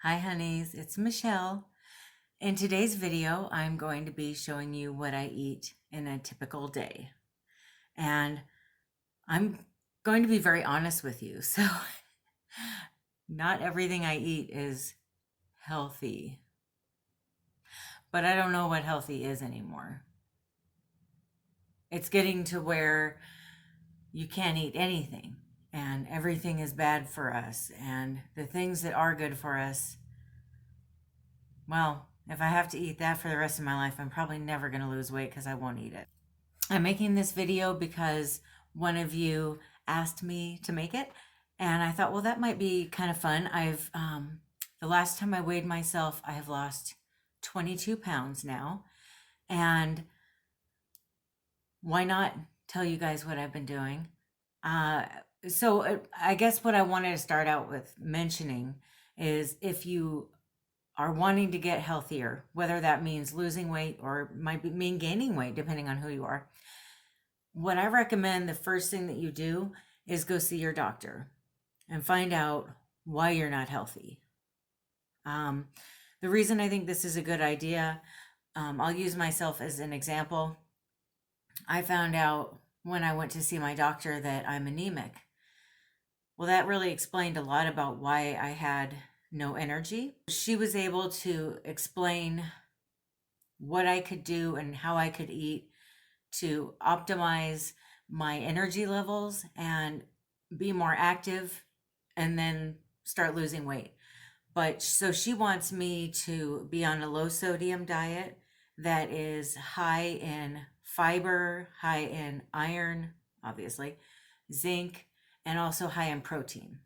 Hi honeys, it's Michelle. In today's video, I'm going to be showing you what I eat in a typical day. And I'm going to be very honest with you. So not everything I eat is healthy, but I don't know what healthy is anymore. It's getting to where you can't eat anything and everything is bad for us. And the things that are good for us, well, if I have to eat that for the rest of my life, I'm probably never going to lose weight because I won't eat it. I'm making this video because one of you asked me to make it, and I thought, well, that might be kind of fun. The last time I weighed myself, I have lost 22 pounds now, and why not tell you guys what I've been doing? I guess what I wanted to start out with mentioning is if you are wanting to get healthier, whether that means losing weight or might mean gaining weight, depending on who you are, what I recommend, the first thing that you do is go see your doctor and find out why you're not healthy. The reason I think this is a good idea, I'll use myself as an example. I found out when I went to see my doctor that I'm anemic. Well, that really explained a lot about why I had no energy. She was able to explain what I could do and how I could eat to optimize my energy levels and be more active and then start losing weight. But so she wants me to be on a low sodium diet that is high in fiber, high in iron, obviously, zinc, and also high in protein.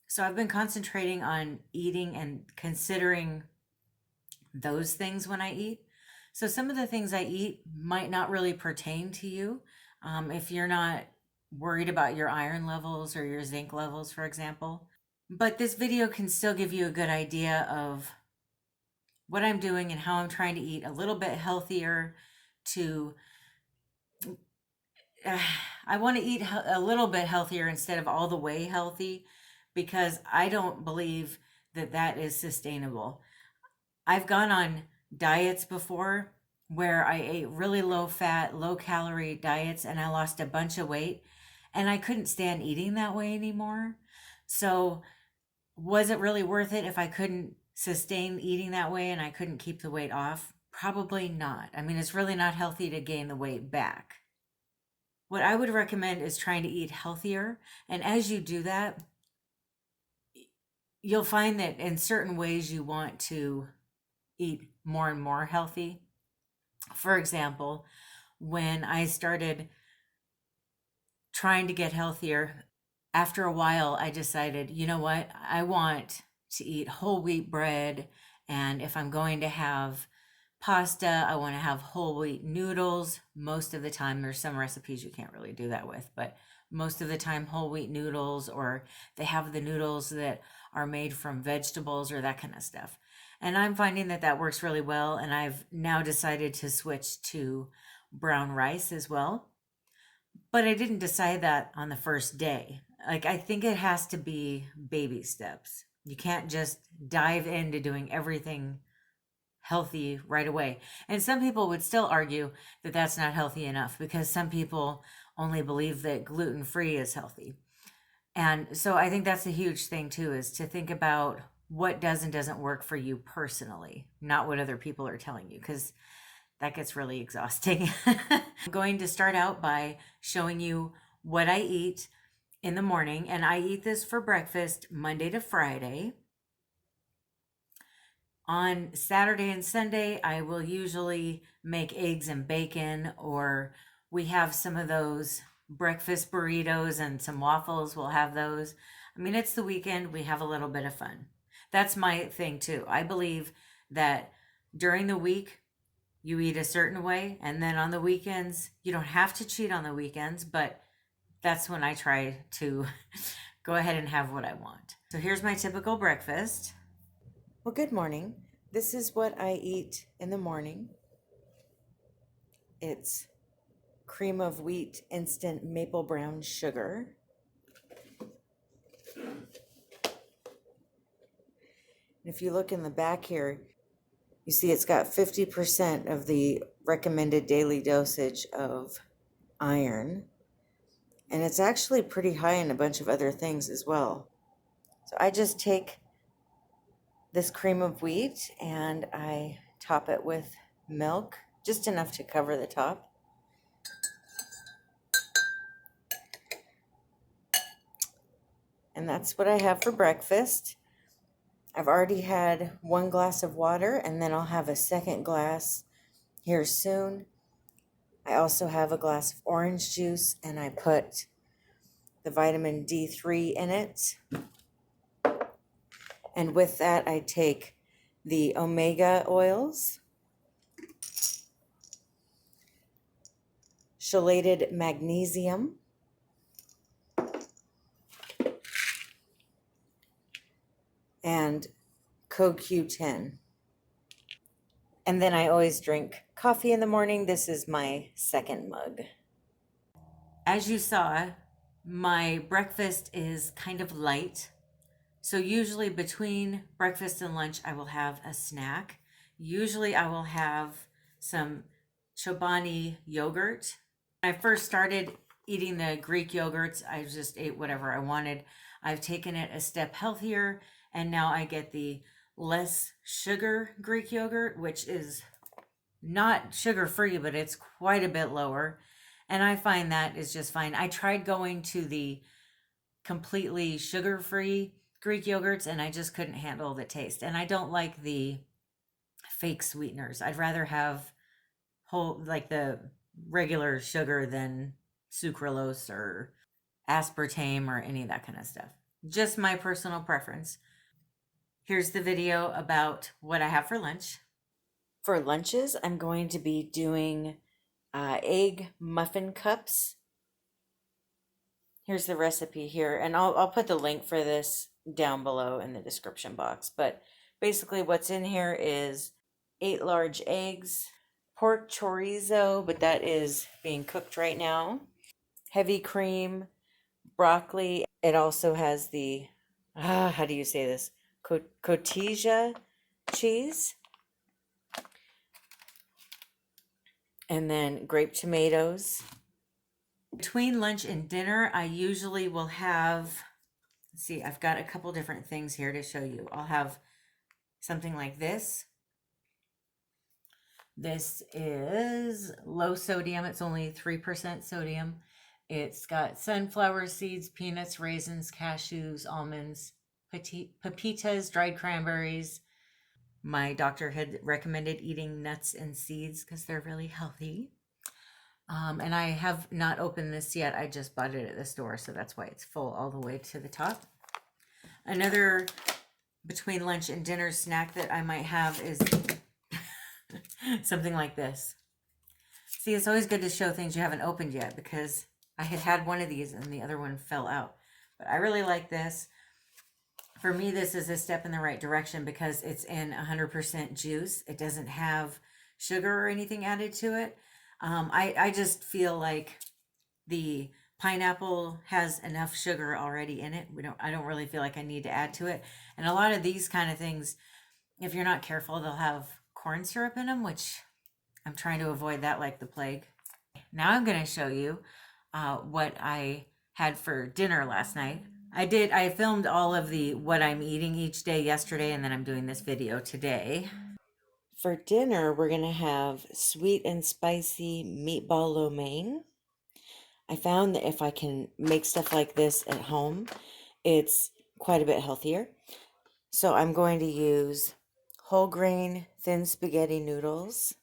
So I've been concentrating on eating and considering those things when I eat. So some of the things I eat might not really pertain to you. If you're not worried about your iron levels or your zinc levels, for example. But this video can still give you a good idea of what I'm doing and how I'm trying to eat a little bit healthier to I want to eat a little bit healthier instead of all the way healthy, because I don't believe that that is sustainable. I've gone on diets before where I ate really low fat, low calorie diets and I lost a bunch of weight and I couldn't stand eating that way anymore. So was it really worth it if I couldn't sustain eating that way and I couldn't keep the weight off? Probably not. I mean, it's really not healthy to gain the weight back. What I would recommend is trying to eat healthier. And as you do that, you'll find that in certain ways you want to eat more and more healthy. For example, when I started trying to get healthier, after a while, I decided, you know what? I want to eat whole wheat bread. And if I'm going to have pasta, I want to have whole wheat noodles. Most of the time, there's some recipes you can't really do that with, but most of the time, whole wheat noodles, or they have the noodles that are made from vegetables or that kind of stuff. And I'm finding that that works really well. And I've now decided to switch to brown rice as well. But I didn't decide that on the first day. Like, I think it has to be baby steps. You can't just dive into doing everything healthy right away. And some people would still argue that that's not healthy enough because some people only believe that gluten-free is healthy. And so I think that's a huge thing too, is to think about what does and doesn't work for you personally, not what other people are telling you, because that gets really exhausting. I'm going to start out by showing you what I eat in the morning, and I eat this for breakfast Monday to Friday. On Saturday and Sunday, I will usually make eggs and bacon, or we have some of those breakfast burritos and some waffles. We'll have those. I mean, it's the weekend. We have a little bit of fun. That's my thing too. I believe that during the week, you eat a certain way, and then on the weekends, you don't have to cheat on the weekends, but that's when I try to go ahead and have what I want. So here's my typical breakfast. Well, good morning. This is what I eat in the morning. It's cream of wheat instant maple brown sugar. If you look in the back here, you see it's got 50% of the recommended daily dosage of iron. And it's actually pretty high in a bunch of other things as well. So I just take this cream of wheat and I top it with milk, just enough to cover the top. And that's what I have for breakfast. I've already had 1 glass of water, and then I'll have a second glass here soon. I also have a glass of orange juice, and I put the vitamin D3 in it. And with that, I take the omega oils, chelated magnesium, and CoQ10. And then I always drink coffee in the morning. This is my second mug. As you saw, my breakfast is kind of light. So usually between breakfast and lunch, I will have a snack. Usually I will have some Chobani yogurt. When I first started eating the Greek yogurts, I just ate whatever I wanted. I've taken it a step healthier, and now I get the less sugar Greek yogurt, which is not sugar free, but it's quite a bit lower. And I find that is just fine. I tried going to the completely sugar free Greek yogurts and I just couldn't handle the taste. And I don't like the fake sweeteners. I'd rather have whole, like the regular sugar than sucralose or aspartame or any of that kind of stuff. Just my personal preference. Here's the video about what I have for lunch. For lunches, I'm going to be doing egg muffin cups. Here's the recipe here, and I'll put the link for this down below in the description box. But basically what's in here is 8 large eggs, pork chorizo, but that is being cooked right now, heavy cream, broccoli. It also has the, how do you say this? Cotija cheese. And then grape tomatoes. Between lunch and dinner, I usually will have, let's see, I've got a couple different things here to show you. I'll have something like this. This is low sodium. It's only 3% sodium. It's got sunflower seeds, peanuts, raisins, cashews, almonds, pepitas, dried cranberries. My doctor had recommended eating nuts and seeds because they're really healthy. And I have not opened this yet. I just bought it at the store, so that's why it's full all the way to the top. Another between lunch and dinner snack that I might have is something like this. See, it's always good to show things you haven't opened yet because I had one of these and the other one fell out. But I really like this. For me, this is a step in the right direction because it's in 100% juice. It doesn't have sugar or anything added to it. I just feel like the pineapple has enough sugar already in it. I don't really feel like I need to add to it. And a lot of these kind of things, if you're not careful, they'll have corn syrup in them, which I'm trying to avoid that like the plague. Now I'm going to show you what I had for dinner last night. I filmed all of the what I'm eating each day yesterday, and then I'm doing this video today. For dinner, we're going to have sweet and spicy meatball lo mein. I found that if I can make stuff like this at home, it's quite a bit healthier. So I'm going to use whole grain thin spaghetti noodles,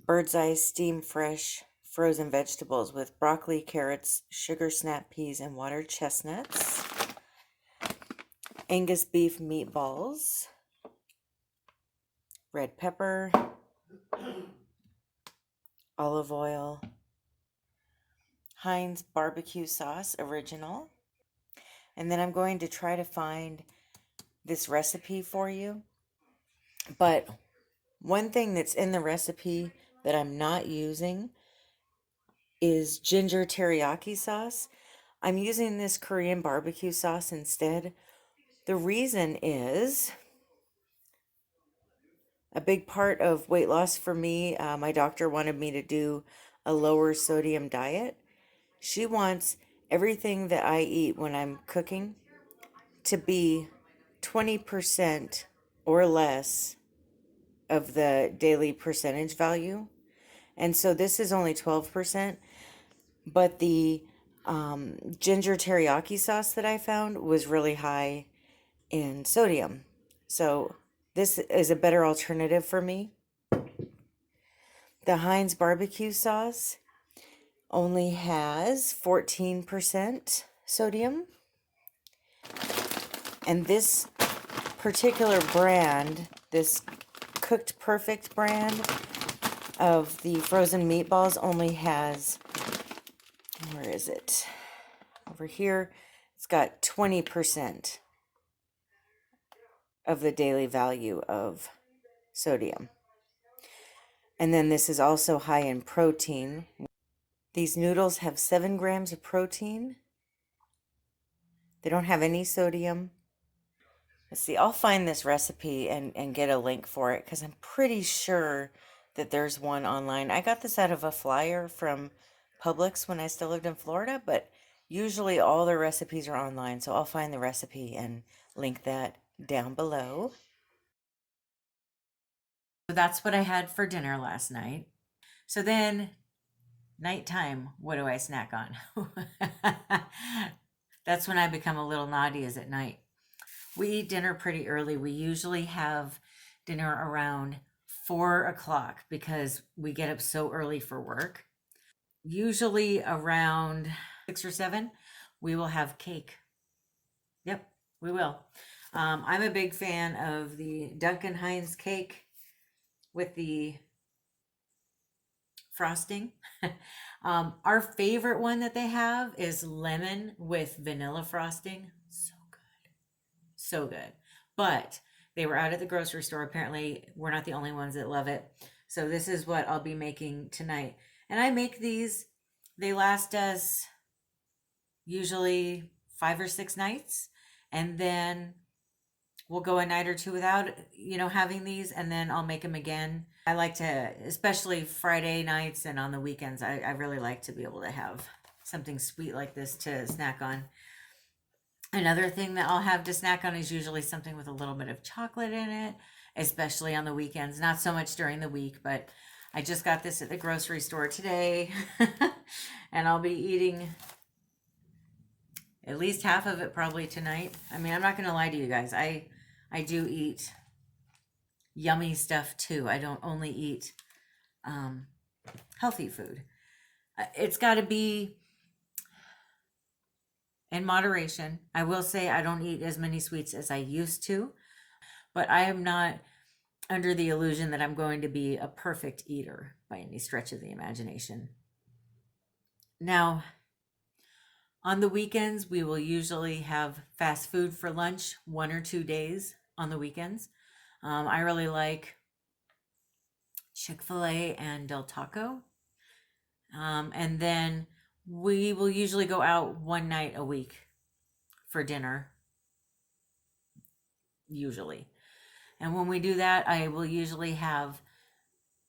Bird's Eye steam fresh frozen vegetables with broccoli, carrots, sugar snap peas, and water chestnuts, Angus beef meatballs, red pepper, olive oil, Heinz barbecue sauce original. And then I'm going to try to find this recipe for you. But one thing that's in the recipe that I'm not using is ginger teriyaki sauce. I'm using this Korean barbecue sauce instead. The reason is a big part of weight loss for me. My doctor wanted me to do a lower sodium diet. She wants everything that I eat when I'm cooking to be 20% or less of the daily percentage value. And so this is only 12%, but the ginger teriyaki sauce that I found was really high in sodium. So this is a better alternative for me. The Heinz barbecue sauce only has 14% sodium. And this particular brand, this Cooked Perfect brand of the frozen meatballs, only has, where is it? Over here, it's got 20% of the daily value of sodium. And then this is also high in protein. These noodles have 7 grams of protein. They don't have any sodium. Let's see, I'll find this recipe and get a link for it because I'm pretty sure that there's one online. I got this out of a flyer from Publix when I still lived in Florida, but usually all the recipes are online. So I'll find the recipe and link that down below. So that's what I had for dinner last night. So then nighttime, what do I snack on? That's when I become a little naughty, is at night. We eat dinner pretty early. We usually have dinner around 4 o'clock because we get up so early for work. Usually around 6 or 7, we will have cake. Yep, we will. I'm a big fan of the Duncan Hines cake with the frosting. Our favorite one that they have is lemon with vanilla frosting. So good. But they were out at the grocery store. Apparently, we're not the only ones that love it. So this is what I'll be making tonight. And I make these, they last us usually 5 or 6 nights. And then we'll go a night or two without, having these, and then I'll make them again. I like to, especially Friday nights and on the weekends, I really like to be able to have something sweet like this to snack on. Another thing that I'll have to snack on is usually something with a little bit of chocolate in it, especially on the weekends. Not so much during the week, but I just got this at the grocery store today, and I'll be eating at least half of it probably tonight. I mean, I'm not going to lie to you guys. I do eat yummy stuff too. I don't only eat healthy food. It's got to be in moderation. I will say I don't eat as many sweets as I used to, but I am not under the illusion that I'm going to be a perfect eater by any stretch of the imagination. Now, on the weekends, we will usually have fast food for lunch 1 or 2 days on the weekends. I really like Chick-fil-A and Del Taco. And then we will usually go out one night a week for dinner, usually. And when we do that, I will usually have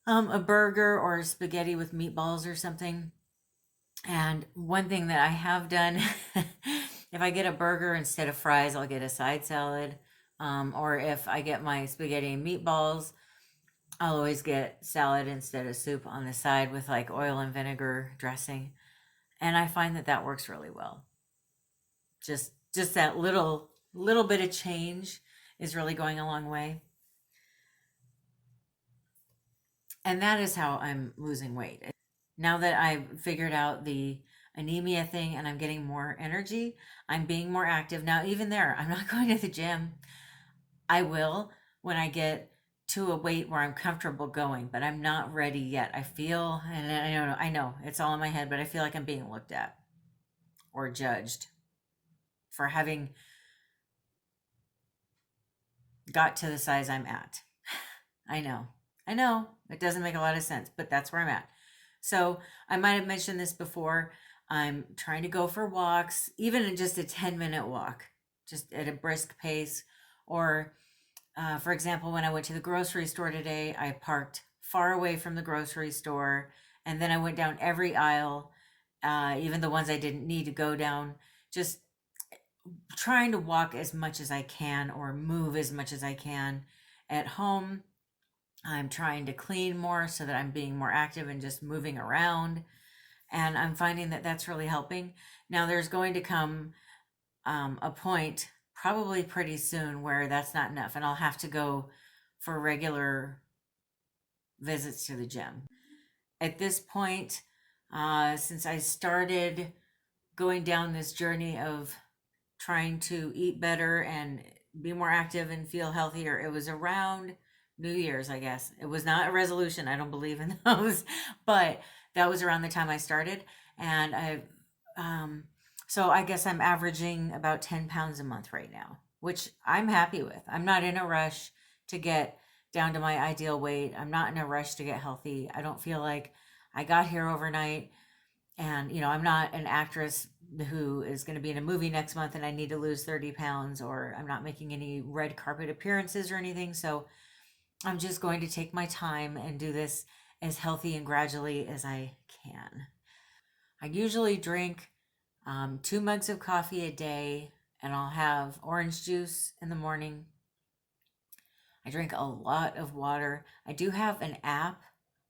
a burger or spaghetti with meatballs or something. And one thing that I have done, if I get a burger instead of fries, I'll get a side salad. Or if I get my spaghetti and meatballs, I'll always get salad instead of soup on the side with like oil and vinegar dressing. And I find that that works really well. Just that little bit of change is really going a long way. And that is how I'm losing weight. Now that I've figured out the anemia thing and I'm getting more energy, I'm being more active. Now, even there, I'm not going to the gym. I will when I get to a weight where I'm comfortable going, but I'm not ready yet. I feel, and I know it's all in my head, but I feel like I'm being looked at or judged for having got to the size I'm at. I know, it doesn't make a lot of sense, but that's where I'm at. So I might have mentioned this before. I'm trying to go for walks, even in just a 10-minute walk, just at a brisk pace. Or, for example, when I went to the grocery store today, I parked far away from the grocery store, and then I went down every aisle, even the ones I didn't need to go down, just trying to walk as much as I can or move as much as I can. At home, I'm trying to clean more so that I'm being more active and just moving around. And I'm finding that that's really helping. Now, there's going to come a point, probably pretty soon, where that's not enough, and I'll have to go for regular visits to the gym. At this point, since I started going down this journey of trying to eat better and be more active and feel healthier, it was around New Year's, I guess. It was not a resolution. I don't believe in those, but that was around the time I started. And um, so I guess I'm averaging about 10 pounds a month right now, which I'm happy with. I'm not in a rush to get down to my ideal weight. I'm not in a rush to get healthy. I don't feel like I got here overnight. And, I'm not an actress who is going to be in a movie next month and I need to lose 30 pounds, or I'm not making any red carpet appearances or anything. So I'm just going to take my time and do this as healthy and gradually as I can. I usually drink 2 mugs of coffee a day, and I'll have orange juice in the morning. I drink a lot of water. I do have an app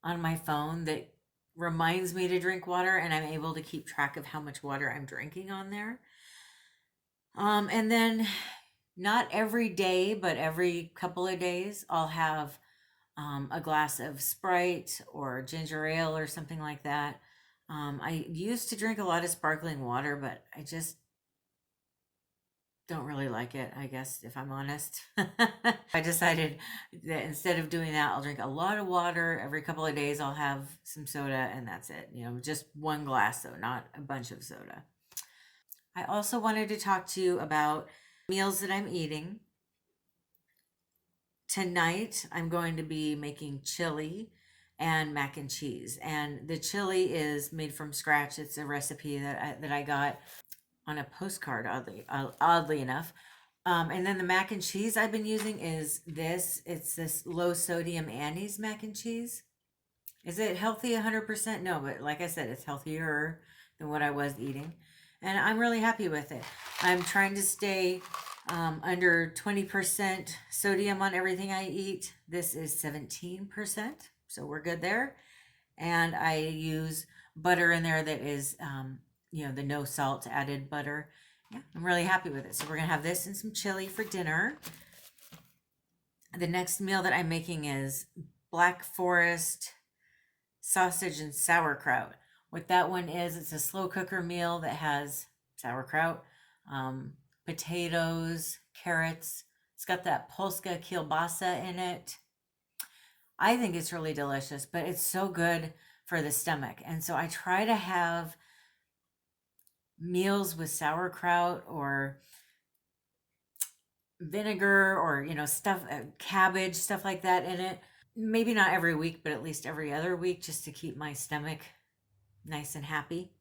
on my phone that reminds me to drink water, and I'm able to keep track of how much water I'm drinking on there. And then not every day, but every couple of days, I'll have a glass of Sprite or ginger ale or something like that. I used to drink a lot of sparkling water, but I just don't really like it, I guess, if I'm honest. I decided that instead of doing that, I'll drink a lot of water. Every couple of days, I'll have some soda, and that's it. Just one glass, though, not a bunch of soda. I also wanted to talk to you about meals that I'm eating. Tonight, I'm going to be making chili and mac and cheese. And the chili is made from scratch. It's a recipe that I got on a postcard, oddly enough. And then the mac and cheese I've been using is this. It's this low sodium Annie's mac and cheese. Is it healthy 100%? No, but like I said, it's healthier than what I was eating. And I'm really happy with it. I'm trying to stay under 20% sodium on everything I eat. This is 17%, so we're good there. And I use butter in there that is, the no salt added butter. Yeah, I'm really happy with it. So we're gonna have this and some chili for dinner. The next meal that I'm making is Black Forest sausage and sauerkraut. What that one is, it's a slow cooker meal that has sauerkraut, potatoes, carrots. It's got that Polska kielbasa in it. I think it's really delicious, but it's so good for the stomach. And so I try to have meals with sauerkraut or vinegar or, stuff, cabbage, stuff like that in it. Maybe not every week, but at least every other week, just to keep my stomach nice and happy.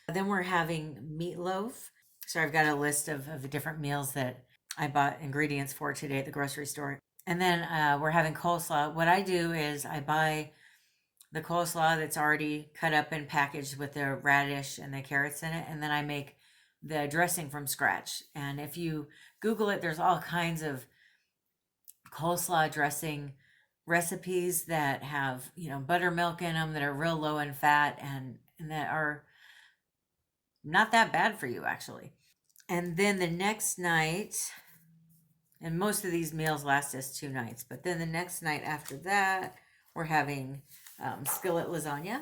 Then we're having meatloaf. So I've got a list of the different meals that I bought ingredients for today at the grocery store. And then we're having coleslaw. What I do is I buy the coleslaw that's already cut up and packaged with the radish and the carrots in it, and then I make the dressing from scratch. And if you Google it, there's all kinds of coleslaw dressing recipes that have buttermilk in them, that are real low in fat, and that are not that bad for you, actually. And then the next night, and most of these meals last us 2 nights, but then the next night after that, we're having skillet lasagna,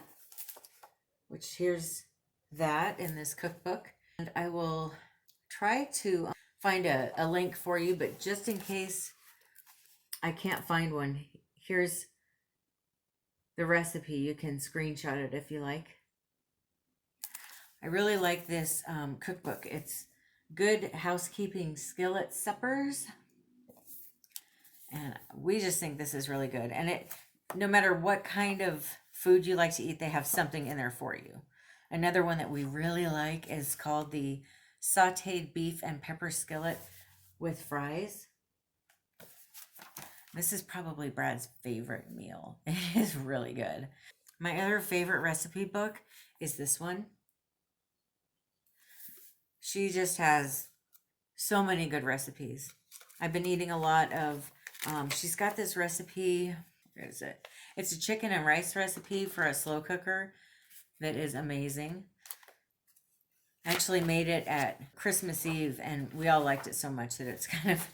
which here's that in this cookbook. And I will try to find a link for you, but just in case I can't find one, here's the recipe. You can screenshot it if you like. I really like this cookbook. It's Good Housekeeping Skillet Suppers. And we just think this is really good. And no matter what kind of food you like to eat, they have something in there for you. Another one that we really like is called the sauteed beef and pepper skillet with fries. This is probably Brad's favorite meal. It is really good. My other favorite recipe book is this one. She just has so many good recipes. I've been eating a lot of, she's got this recipe, where is it? It's a chicken and rice recipe for a slow cooker that is amazing. I actually made it at Christmas Eve, and we all liked it so much that it's kind of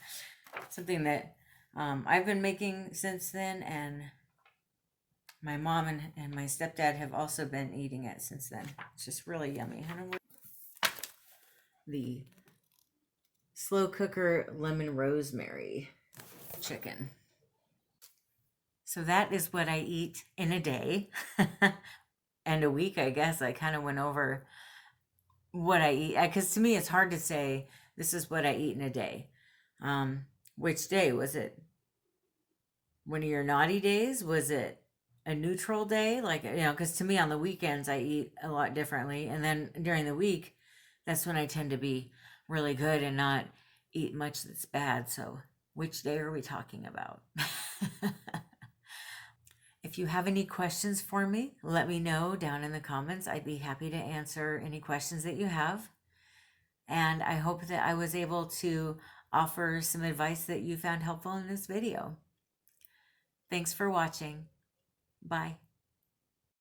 something that I've been making since then, and my mom and my stepdad have also been eating it since then. It's just really yummy. The slow cooker lemon rosemary chicken. So that is what I eat in a day and a week, I guess. I kind of went over what I eat, because to me it's hard to say this is what I eat in a day. Which day was it? One of your naughty days? Was it a neutral day? Like, because to me on the weekends I eat a lot differently, and then during the week that's when I tend to be really good and not eat much that's bad. So which day are we talking about? If you have any questions for me, let me know down in the comments. I'd be happy to answer any questions that you have. And I hope that I was able to offer some advice that you found helpful in this video. Thanks for watching. Bye.